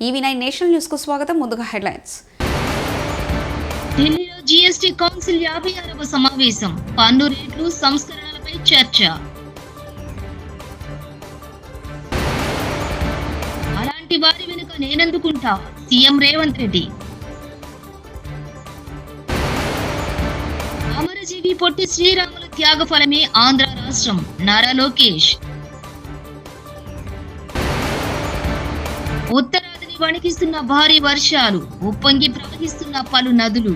ఈవీ9 national news కు స్వాగతం. ముందుగా హెడ్లైన్స్. ఢిల్లీలో జీఎస్టీ కౌన్సిల్ 56వ సమావేశం. పన్ను రేట్లు సంస్కరణలపై చర్చ. అలాంటి వారి వెనుక నేనెందుకుంటా? సీఎం రేవంత్ రెడ్డి. అమరజీవి పొట్టి శ్రీరాముల త్యాగఫలమే ఆంధ్ర రాష్ట్రం. నారా లోకేష్. ఉత్తరాదిని వణికిస్తున్న భారీ వర్షాలు, ఉప్పొంగి ప్రవహిస్తున్న పలు నదులు.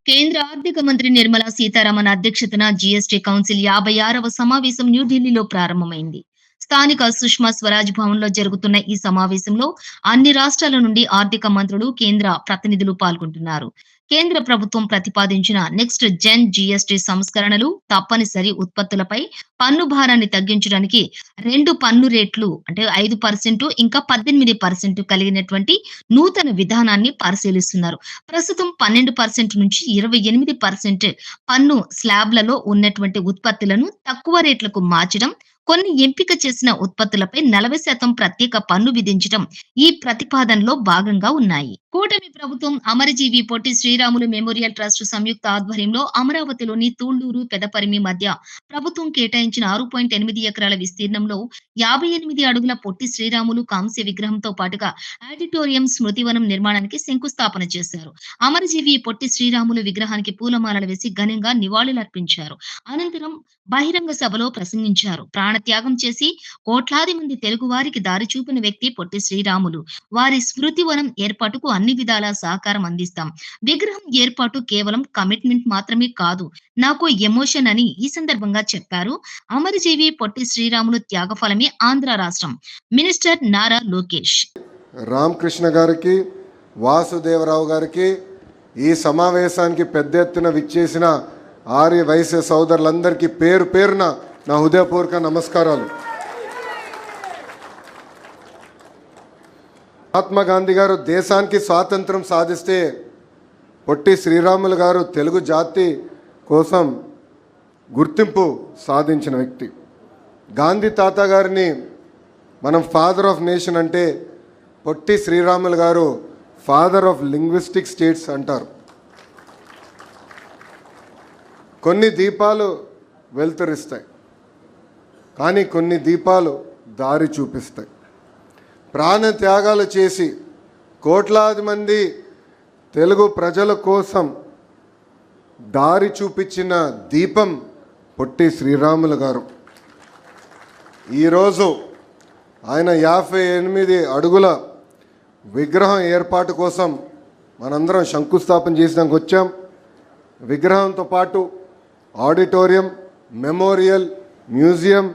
కేంద్ర ఆర్థిక మంత్రి నిర్మలా సీతారామన్ అధ్యక్షతన జీఎస్టీ కౌన్సిల్ 56వ సమావేశం న్యూఢిల్లీలో ప్రారంభమైంది. స్థానిక సుష్మా స్వరాజ్ భవన్ లో జరుగుతున్న ఈ సమావేశంలో అన్ని రాష్ట్రాల నుండి ఆర్థిక మంత్రులు, కేంద్ర ప్రతినిధులు పాల్గొంటున్నారు. కేంద్ర ప్రభుత్వం ప్రతిపాదించిన నెక్స్ట్ జెన్ జీఎస్టీ సంస్కరణలు తప్పనిసరి ఉత్పత్తులపై పన్ను భారాన్ని తగ్గించడానికి 2 పన్ను రేట్లు అంటే 5% ఇంకా 18% కలిగినటువంటి నూతన విధానాన్ని పరిశీలిస్తున్నారు. ప్రస్తుతం 12% నుంచి 28% పన్ను స్లాబ్లలో ఉన్నటువంటి ఉత్పత్తులను తక్కువ రేట్లకు మార్చడం, కొన్ని ఎంపిక చేసిన ఉత్పత్తులపై 40% ప్రత్యేక పన్ను విధించడం ఈ ప్రతిపాదనలో భాగంగా ఉన్నాయి. కూటమి ప్రభుత్వం అమరజీవి పొట్టి శ్రీరాములు మెమోరియల్ ట్రస్ట్ సంయుక్త ఆధ్వర్యంలో అమరావతిలోని తూళ్లూరు, పెదపరిమి మధ్య ప్రభుత్వం కేటాయించిన 6.8 ఎకరాల విస్తీర్ణంలో 58 అడుగుల పొట్టి శ్రీరాములు కాంస్య విగ్రహంతో పాటుగా ఆడిటోరియం, స్మృతివనం నిర్మాణానికి శంకుస్థాపన చేశారు. అమరజీవి పొట్టి శ్రీరాములు విగ్రహానికి పూలమాలలు వేసి ఘనంగా నివాళులర్పించారు. అనంతరం బహిరంగ సభలో ప్రసంగించారు. ప్రాణత్యాగం చేసి కోట్లాది మంది తెలుగు వారికి దారి చూపిన వ్యక్తి పొట్టి శ్రీరాములు. వారి స్మృతివనం ఏర్పాటుకు అన్ని విధాలా సహకారం అందిస్తాం. విగ్రహం ఏర్పాటు కేవలం కమిట్మెంట్ మాత్రమే కాదు, నాకు ఎమోషన్ అని ఈ సందర్భంగా చెప్పారు. అమరజీవి పొట్టి శ్రీరాములు త్యాగఫలమే ఆంధ్ర రాష్ట్రం మినిస్టర్ నారా లోకేష్. రామకృష్ణ గారికి, వాసుదేవరావు గారికి, ఈ సమావేశానికి పెద్ద ఎత్తున విచ్చేసిన ఆర్య వైశ్య సోదరులందరికీ పేరు పేరున నా హృదయపూర్వక నమస్కారాలు. మహాత్మా గాంధీ గారు దేశానికి స్వాతంత్రం సాధిస్తే పొట్టి శ్రీరాములు గారు తెలుగు జాతి కోసం గుర్తింపు సాధించిన వ్యక్తి. గాంధీ తాత గారిని మనం ఫాదర్ ఆఫ్ నేషన్ అంటే పొట్టి శ్రీరాములు గారు ఫాదర్ ఆఫ్ లింగ్విస్టిక్ స్టేట్స్ అంటారు. కొన్ని దీపాలు వెలుతురిస్తాయి, కానీ కొన్ని దీపాలు దారి చూపిస్తాయి. ప్రాణ త్యాగాలు చేసి కోట్లాది మంది తెలుగు ప్రజల కోసం దారి చూపించిన దీపం పొట్టి శ్రీరాములు గారు. ఈరోజు ఆయన 58 అడుగుల విగ్రహం ఏర్పాటు కోసం మనందరం శంకుస్థాపన చేసినాక వచ్చాం. విగ్రహంతో పాటు auditorium, memorial, museum,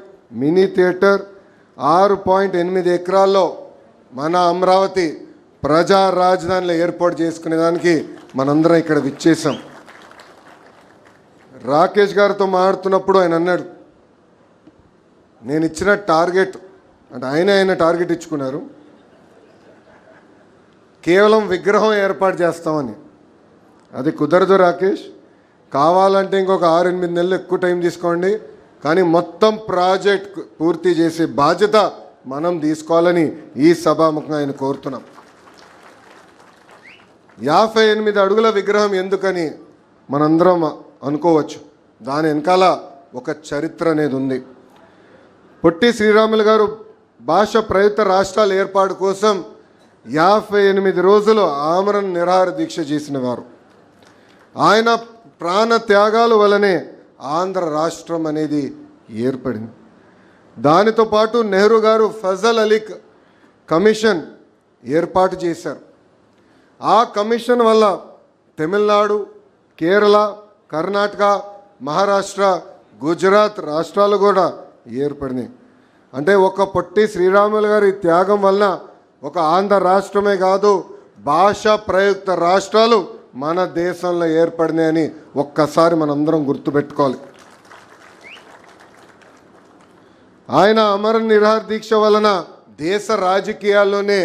mini theatre 6.8 ఎకరాల్లో మన అమరావతి ప్రజా రాజధానిలో ఏర్పాటు చేసుకునేదానికి మనందరం ఇక్కడ విచ్చేసాం. రాకేష్ గారితో మాట్లాడుతున్నప్పుడు ఆయన అన్నాడు, నేను ఇచ్చిన టార్గెట్ అంటే ఆయన టార్గెట్ ఇచ్చుకున్నారు, కేవలం విగ్రహం ఏర్పాటు చేస్తామని. అది కుదరదు రాకేష్, కావాలంటే ఇంకొక 6-8 నెలలు ఎక్కువ టైం తీసుకోండి, కానీ మొత్తం ప్రాజెక్ట్ పూర్తి చేసే బాధ్యత మనం తీసుకోవాలని ఈ సభాముఖంగా ఆయన కోరుతున్నాం. 58 అడుగుల విగ్రహం ఎందుకని మనందరం అనుకోవచ్చు. దాని వెనకాల ఒక చరిత్ర అనేది ఉంది. పొట్టి శ్రీరాములు గారు భాష ప్రయుక్త రాష్ట్రాల ఏర్పాటు కోసం 58 రోజులు ఆమరణ నిరాహార దీక్ష చేసిన వారు. ఆయన ప్రాణ త్యాగాల వలనే ఆంధ్ర రాష్ట్రం అనేది ఏర్పడింది. దానితో పాటు నెహ్రూ గారు ఫజల్ అలీ కమిషన్ ఏర్పాటు చేశారు. ఆ కమిషన్ వల్ల తమిళనాడు, కేరళ, కర్ణాటక, మహారాష్ట్ర, గుజరాత్ రాష్ట్రాలు కూడా ఏర్పడినాయి. అంటే ఒక పొట్టి శ్రీరాములు గారి త్యాగం వలన ఒక ఆంధ్ర రాష్ట్రమే కాదు, భాష ప్రయుక్త రాష్ట్రాలు మన దేశంలో ఏర్పడినాయని ఒక్కసారి మనందరం గుర్తుపెట్టుకోవాలి. ఆయన అమర నిరాహార దీక్ష వలన దేశ రాజకీయాల్లోనే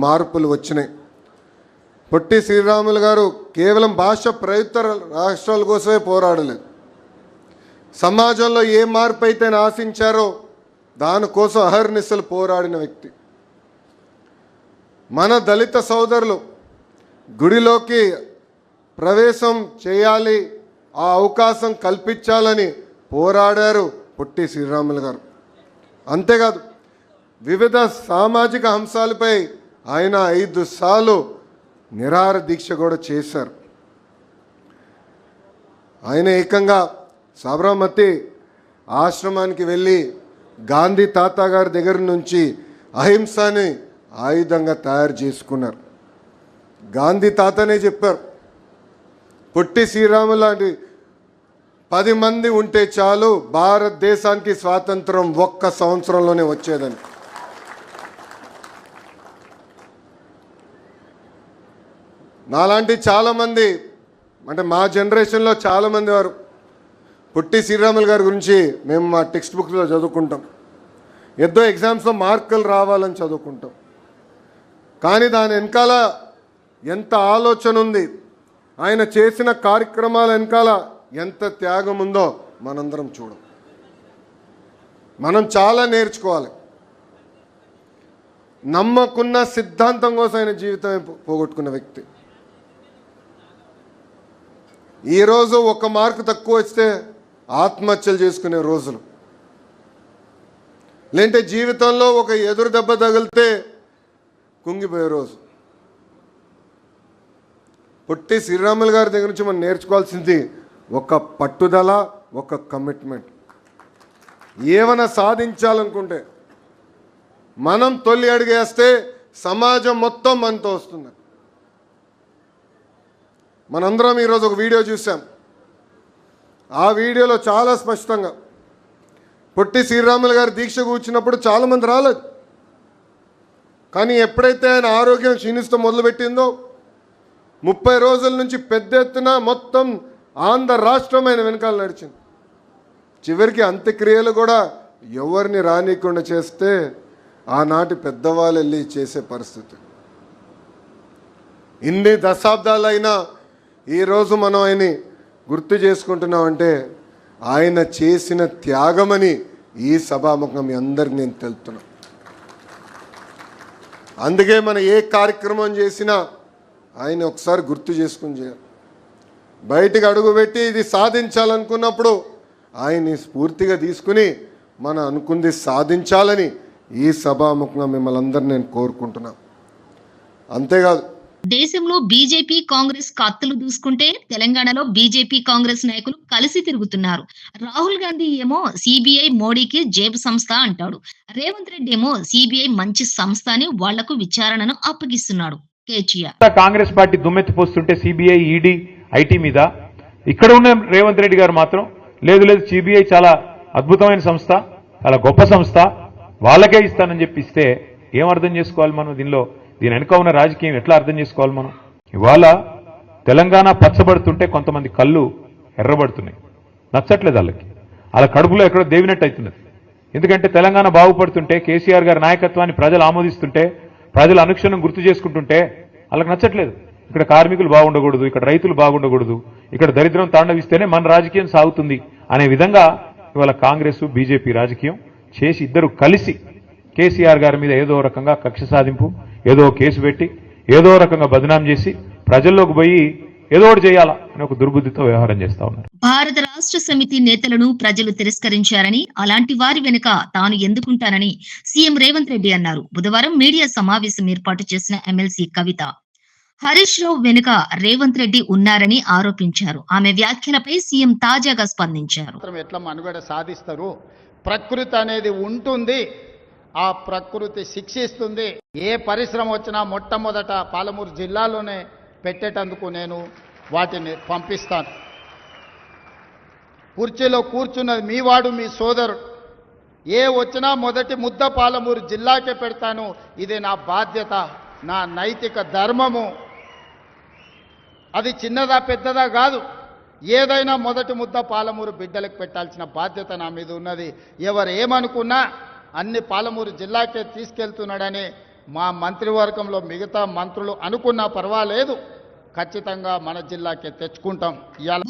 మార్పులు వచ్చినాయి. పొట్టి శ్రీరాములు గారు కేవలం భాష ప్రయుక్త రాష్ట్రాల కోసమే పోరాడలేదు. సమాజంలో ఏ మార్పు అయితే ఆశించారో దానికోసం అహర్నిశలు పోరాడిన వ్యక్తి. మన దళిత సోదరులు గుడిలోకి ప్రవేశం చేయాలి, ఆ అవకాశం కల్పించాలని పోరాడారు పొట్టి శ్రీరాములు గారు. అంతేకాదు వివిధ సామాజిక అంశాలపై ఆయన 5 సార్లు నిరాహార దీక్ష కూడా చేశారు. ఆయన ఏకంగా సాబరమతి ఆశ్రమానికి వెళ్ళి గాంధీ తాత గారి దగ్గర నుంచి అహింసని ఆయుధంగా తయారు చేసుకున్నారు. గాంధీ తాతనే చెప్పారు, పొట్టి శ్రీరాములు లాంటి 10 మంది ఉంటే చాలు భారతదేశానికి స్వాతంత్రం 1 సంవత్సరంలోనే వచ్చేదని. నాలాంటి చాలామంది, అంటే మా జనరేషన్లో చాలామంది వారు పొట్టి శ్రీరాములు గారి గురించి మేము మా టెక్స్ట్ బుక్స్లో చదువుకుంటాం, ఏదో ఎగ్జామ్స్లో మార్కులు రావాలని చదువుకుంటాం. కానీ దాని వెనకాల ఎంత ఆలోచన ఉంది, ఆయన చేసిన కార్యక్రమాల వెనకాల ఎంత త్యాగం ఉందో మనందరం చూడం. మనం చాలా నేర్చుకోవాలి. నమ్మకున్న సిద్ధాంతం కోసం ఆయన జీవితం పోగొట్టుకున్న వ్యక్తి. ఈరోజు 1 మార్కు తక్కువ వస్తే ఆత్మహత్యలు చేసుకునే రోజులు, లేదంటే జీవితంలో ఒక ఎదురు దెబ్బ తగిలితే కుంగిపోయే రోజు. పొట్టి శ్రీరాములు గారి దగ్గర నుంచి మనం నేర్చుకోవాల్సింది ఒక పట్టుదల, ఒక కమిట్మెంట్. ఏమైనా సాధించాలనుకుంటే మనం తొలి అడుగేస్తే సమాజం మొత్తం మనతో వస్తుంది. మనందరం ఈరోజు ఒక వీడియో చూసాం. ఆ వీడియోలో చాలా స్పష్టంగా పొట్టి శ్రీరాములు గారి దీక్ష కూర్చున్నప్పుడు చాలామంది రాలేదు. కానీ ఎప్పుడైతే ఆయన ఆరోగ్యం క్షీణిస్తూ మొదలుపెట్టిందో 30 రోజుల నుంచి పెద్ద ఎత్తున మొత్తం ఆంధ్ర రాష్ట్రం ఆయన వెనకాల నడిచింది. చివరికి అంత్యక్రియలు కూడా ఎవరిని రానికుండా చేస్తే ఆనాటి పెద్దవాళ్ళు వెళ్ళి చేసే పరిస్థితి. ఇన్ని దశాబ్దాలైనా ఈరోజు మనం ఆయన్ని గుర్తు చేసుకుంటున్నామంటే ఆయన చేసిన త్యాగమని ఈ సభాముఖం మీ అందరికి నేను తెలుపుతున్నా. అందుకే మనం ఏ కార్యక్రమం చేసినా ఆయన ఒకసారి గుర్తు చేసుకుని చేయాలి. బయటికి అడుగుపెట్టి ఇది సాధించాలనుకున్నప్పుడు ఆయన్ని స్ఫూర్తిగా తీసుకుని మనం అనుకుంది సాధించాలని ఈ సభాముఖంగా మిమ్మల్ని అందరినీ నేను కోరుకుంటున్నా. అంతేకాదు, దేశంలో బీజేపీ కాంగ్రెస్ కత్తులు దూసుకుంటే తెలంగాణలో బీజేపీ కాంగ్రెస్ నాయకులు కలిసి తిరుగుతున్నారు. రాహుల్ గాంధీ ఏమో సిబిఐ మోడీకి జేబు సంస్థ అంటాడు. రేవంత్ రెడ్డి ఏమో సిబిఐ మంచి సంస్థ అని వాళ్లకు విచారణను అప్పగిస్తున్నాడు. కేటీఆర్ కాంగ్రెస్ పార్టీ దుమ్మెత్తి పోస్తుంటే సిబిఐ, ఈడీ, ఐటీ మీద ఇక్కడ ఉన్న రేవంత్ రెడ్డి గారు మాత్రం లేదు లేదు సిబిఐ చాలా అద్భుతమైన సంస్థ, చాలా గొప్ప సంస్థ, వాళ్ళకే ఇస్తానని చెప్పి ఇస్తే ఏం అర్థం చేసుకోవాలి మనం? దీని వెనుక ఉన్న రాజకీయం ఎట్లా అర్థం చేసుకోవాలి మనం? ఇవాళ తెలంగాణ పచ్చబడుతుంటే కొంతమంది కళ్ళు ఎర్రబడుతున్నాయి. నచ్చట్లేదు వాళ్ళకి, వాళ్ళ కడుపులో ఎక్కడో దేవినట్టు అవుతున్నది. ఎందుకంటే తెలంగాణ బాగుపడుతుంటే, కేసీఆర్ గారి నాయకత్వాన్ని ప్రజలు ఆమోదిస్తుంటే, ప్రజలు అనుక్షణం గుర్తు చేసుకుంటుంటే వాళ్ళకి నచ్చట్లేదు. ఇక్కడ కార్మికులు బాగుండకూడదు, ఇక్కడ రైతులు బాగుండకూడదు, ఇక్కడ దరిద్రం తాండవిస్తేనే మన రాజకీయం సాగుతుంది అనే విధంగా ఇవాళ కాంగ్రెస్ బీజేపీ రాజకీయం చేసి ఇద్దరు కలిసి కేసీఆర్ గారి మీద ఏదో రకంగా కక్ష సాధింపు, ఏదో కేసు పెట్టి ఏదో రకంగా బదనాం చేసి ప్రజల్లోకి పోయి ఏదో ఒకటి చేయాలా అని ఒక దుర్బుద్ధితో వ్యవహారం చేస్తా ఉన్నారు. భారత రాష్ట్ర సమితి నేతలను ప్రజలు తిరస్కరించారని, అలాంటి వారి వెనుక తాను ఎందుకుంటానని సీఎం రేవంత్ రెడ్డి అన్నారు. బుధవారం మీడియా సమావేశం ఏర్పాటు చేసిన ఎమ్మెల్సీ కవిత హరీష్ రావు వెనుక రేవంత్ రెడ్డి ఉన్నారని ఆరోపించారు. ఆమె వ్యాఖ్యలపై సీఎం తాజాగా స్పందించారు. ఎట్లా మనుగడ సాధిస్తారు? ప్రకృతి అనేది ఉంటుంది, ఆ ప్రకృతి శిక్షిస్తుంది. ఏ పరిశ్రమ వచ్చినా మొట్టమొదట పాలమూరు జిల్లాలోనే పెట్టేటందుకు నేను వాటిని పంపిస్తాను. కుర్చీలో కూర్చున్నది మీ వాడు, మీ సోదరుడు. ఏ వచ్చినా మొదటి ముద్ద పాలమూరు జిల్లాకే పెడతాను. ఇది నా బాధ్యత, నా నైతిక ధర్మము. అది చిన్నదా పెద్దదా కాదు, ఏదైనా మొదటి ముద్ద పాలమూరు బిడ్డలకు పెట్టాల్సిన బాధ్యత నా మీద ఉన్నది. ఎవరు ఏమనుకున్నా అన్ని పాలమూరు జిల్లాకే తీసుకెళ్తున్నాడని మా మంత్రివర్గంలో మిగతా మంత్రులు అనుకున్నా పర్వాలేదు, ఖచ్చితంగా మన జిల్లాకే తెచ్చుకుంటాం.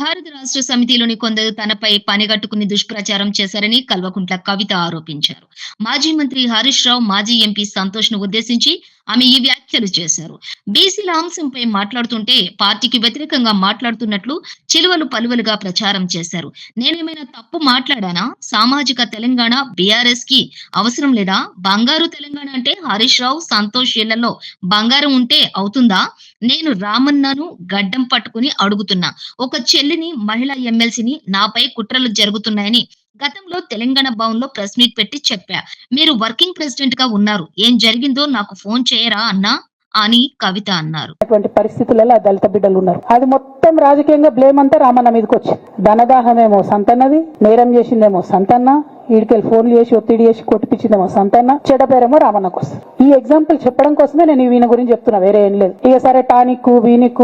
భారత ఆంధ్ర రాష్ట్ర సమితిలోని కొందరు తనపై పనిగట్టుకుని దుష్ప్రచారం చేశారని కల్వకుంట్ల కవిత ఆరోపించారు. మాజీ మంత్రి హరీష్ రావు, మాజీ ఎంపీ సంతోష్ ను ఉద్దేశించి ఆమె ఈ వ్యాఖ్యలు చేశారు. బీసీల అంశంపై మాట్లాడుతుంటే పార్టీకి వ్యతిరేకంగా మాట్లాడుతున్నట్లు చిలువలు పలువలుగా ప్రచారం చేశారు. నేనేమైనా తప్పు మాట్లాడానా? సామాజిక తెలంగాణ బీఆర్ఎస్ కి అవసరం లేదా? బంగారు తెలంగాణ అంటే హరీష్ రావు, సంతోష్ ఇళ్లలో బంగారం ఉంటే అవుతుందా? నేను రామన్నను గడ్డం పట్టుకుని అడుగుతున్నా. ఒక చెల్లిని, మహిళా ఎమ్మెల్సీని నాపై కుట్రలు జరుగుతున్నాయని గతంలో తెలంగాణ భవన్ లో ప్రెస్ మీట్ పెట్టి చెప్పా. మీరు వర్కింగ్ ప్రెసిడెంట్ గా ఉన్నారు, ఏం జరిగిందో నాకు ఫోన్ చేయరా అన్నా అని కవిత అన్నారు. అటువంటి పరిస్థితులలో ఆ దళిత బిడ్డలు ఉన్నారు. అది మొత్తం రాజకీయంగా బ్లేమ్ అంతా రామన్న మీదకి వచ్చి, ధనదాహమేమో సంతన్నది, నేరం చేసిందేమో సంతన్న, ఈడికెళ్ళి ఫోన్లు చేసి ఒత్తిడి చేసి కొట్టిపించిందేమో సంతన్న, చెడ్డ పేరేమో రామన్నకు వస్తుంది. ఈ ఎగ్జాంపుల్ చెప్పడం కోసమే నేను ఈయన గురించి చెప్తున్నా, వేరే ఏం లేదు. ఇక సరే టానిక్ వీనిక్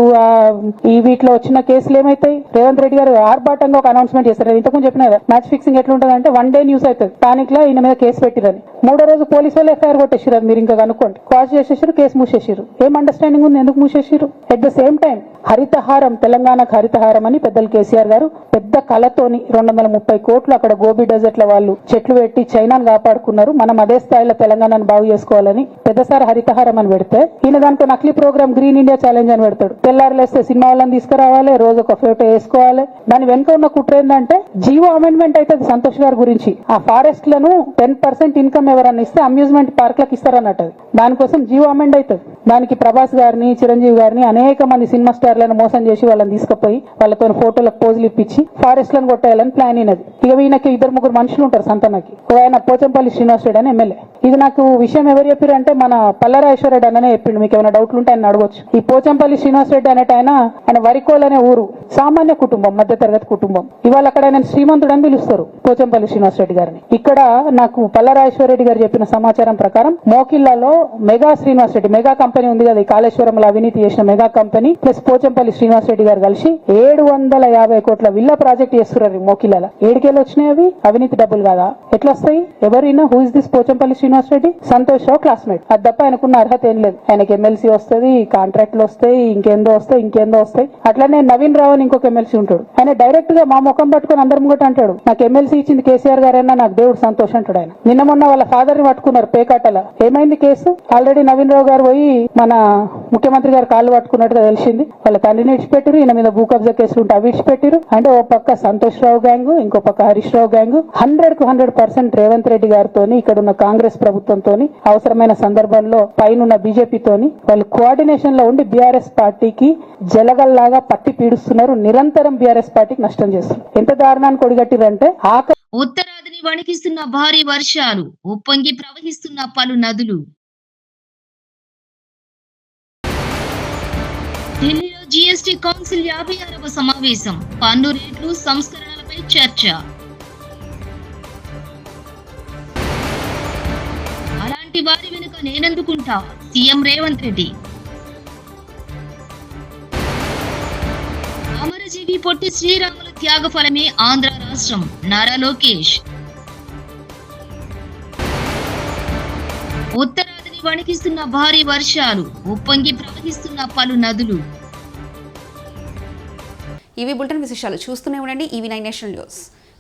ఈ వీటిలో వచ్చిన కేసులు ఏమైతాయి? రేవంత్ రెడ్డి గారు ఆర్భాటంగా ఒక అనౌన్స్మెంట్ చేస్తారు. ఇంతకుముందు చెప్పిన మ్యాచ్ ఫిక్సింగ్ ఎట్లుంటది అంటే 1 day న్యూస్ అవుతుంది, టానిక్ లో ఈయన మీద కేసు పెట్టిరని. 3వ రోజు పోలీసు వాళ్ళు ఎఫ్ఐఆర్ కొట్టేసారు. మీరు ఇంకా కనుక్కోండి, క్వాష్ చేసేసారు, కేసు మూసేసారు. ఏం అండర్స్టాండింగ్ ఉంది ఎందుకు మూసేసారు? At the same time Harithaharam, తెలంగాణకు హరితహారం అని పెద్దలు కేసీఆర్ గారు పెద్ద కళతోని 230 కోట్లు అక్కడ గోబీ డెజర్ట్ల వాళ్ళు చెట్లు పెట్టి చైనాను కాపాడుకున్నారు. మనం అదే స్థాయిలో తెలంగాణను బాగు చేసుకోవాలని పెద్దసారి హరితహారం అని పెడితే ఈయన దానికి నకిలీ ప్రోగ్రామ్ గ్రీన్ ఇండియా ఛాలెంజ్ అని పెడతాడు. తెల్లారులేస్తే సినిమా వాళ్ళని తీసుకురావాలి, రోజు ఒక ఫోటో వేసుకోవాలి. దాని వెనుక ఉన్న కుట్ర ఏంటంటే జీవో అమెండ్మెంట్ అయితే సంతోష్ గారి గురించి ఆ ఫారెస్ట్ లను 10% ఇన్కమ్ ఎవరన్నా ఇస్తే అమ్యూజ్మెంట్ పార్క్లకు ఇస్తారన్నట్టు. దానికోసం జీవో అమెండ్ అవుతుంది. దానికి ప్రభాస్ గారిని, చిరంజీవి గారిని, అనేక మంది సినిమా స్టార్లను మోసం చేసి వాళ్ళని తీసుకుపోయి వాళ్ళతో ఫోటోలకు పోజులు ఇప్పించి ఫారెస్ట్ లను కొట్టేయాలని ప్లాన్ అయినది. ఇక ఈయనకి 2-3 మనుషులు ఉంటారు సంతనకి. ఆయన పోచంపల్లి శ్రీనివాస్ రెడ్డి అని ఎమ్మెల్యే. ఇది నాకు విషయం ఎవరు చెప్పారు అంటే మన పల్లరాజేశ్వర రెడ్డి అనే చెప్పిండు. మీకు ఏమైనా డౌట్లు ఉంటే ఆయన అడగొచ్చు. ఈ పోచంపల్లి శ్రీనివాస్ రెడ్డి అనేట ఆయన వరికోల్ అనే ఊరు, సామాన్య కుటుంబం, మధ్యతరగతి కుటుంబం. ఇవాళ అక్కడ ఆయన శ్రీమంతుడు అని పిలుస్తారు పోచంపల్లి శ్రీనివాస్ రెడ్డి గారిని. ఇక్కడ నాకు పల్లరాజేశ్వర రెడ్డి గారు చెప్పిన సమాచారం ప్రకారం మోకిల్లాలో mega Srinivas Reddy, mega company ఉంది కదా, ఈ కాళేశ్వరంలో అవినీతి చేసిన mega company plus Pochampally Srinivas Reddy గారు కలిసి 750 కోట్ల విల్లా ప్రాజెక్ట్ చేస్తున్నారు మోకిల్లాల. ఏడుకేళ్ళు వచ్చినాయి అవి, అవినీతి డబ్బులు కాదా? ఎట్లా వస్తాయి? ఎవరైనా who is this Pochampally Srinivas Reddy? Santosh Rao classmate. అది తప్ప ఆయనకున్న అర్హత ఏం లేదు. ఆయనకి ఎమ్మెల్సీ వస్తుంది, కాంట్రాక్ట్లు వస్తాయి, ఇంకేందో వస్తాయి. అట్లానే నవీన్ రావు అని ఇంకొక ఎమ్మెల్సీ ఉంటాడు. ఆయన డైరెక్ట్ గా మా ముఖం పట్టుకుని అందరి ముంగట అంటాడు, నాకు ఎమ్మెల్సీ ఇచ్చింది కేసీఆర్ గారైనా నాకు దేవుడు సంతోష్ అంటాడు ఆయన. నిన్న మొన్న వాళ్ళ ఫాదర్ ని పట్టుకున్నారు పేకాటల. ఏమైంది కేసు? ఆల్రెడీ నవీన్ రావు గారు పోయి మన ముఖ్యమంత్రి గారు కాళ్ళు పట్టుకున్నట్టుగా తెలిసింది. వాళ్ళ తండ్రిని ఇడిచిపెట్టారు, ఈయన మీద భూ కబ్జా కేసులు ఉంటే అవి ఇడిచిపెట్టారు. అంటే ఓ పక్క సంతోష్ రావు గ్యాంగ్, ఇంకో పక్క హరీష్ రావు గ్యాంగ్. 100% రేవంత్ రెడ్డి గారితో, ఇక్కడ ఉన్న కాంగ్రెస్ ప్రభుత్వంతో, అవసరమైన సందర్భంలో పైన బీజేపీతోని వాళ్ళు కోఆర్డినేషన్ లో ఉండి బీఆర్ఎస్ పార్టీకి జలగల్లాగా పట్టి పీడుస్తున్నారు. నిరంతరం బీఆర్ఎస్ పార్టీకి నష్టం చేస్తున్నారు. ఎంత దారుణానికి ఒడిగట్టిరంటే ఉత్తరాదిని వణికిస్తున్న భారీ వర్షాలు, ఉప్పొంగి ప్రవహిస్తున్న పలు నదులు. ఢిల్లీలో జీఎస్టీ కౌన్సిల్ 56వ సమావేశం, పన్ను రేట్లు సంస్కరణలపై చర్చ. అలాంటి వారి వెనుక నేనెందుకుంటా? సీఎం రేవంత్ రెడ్డి. అమరజీవి పొట్టి శ్రీరాములు త్యాగ ఫలమే ఆంధ్ర రాష్ట్రం, నారా లోకేష్. ఉత్తరాదిని వణికిస్తున్న భారీ వర్షాలు, ఉప్పొంగి ప్రవహిస్తున్న పలు నదులు. ఇవి బులెటిన్ విశేషాలు. చూస్తూనే ఉండండి EV9 నేషనల్ న్యూస్.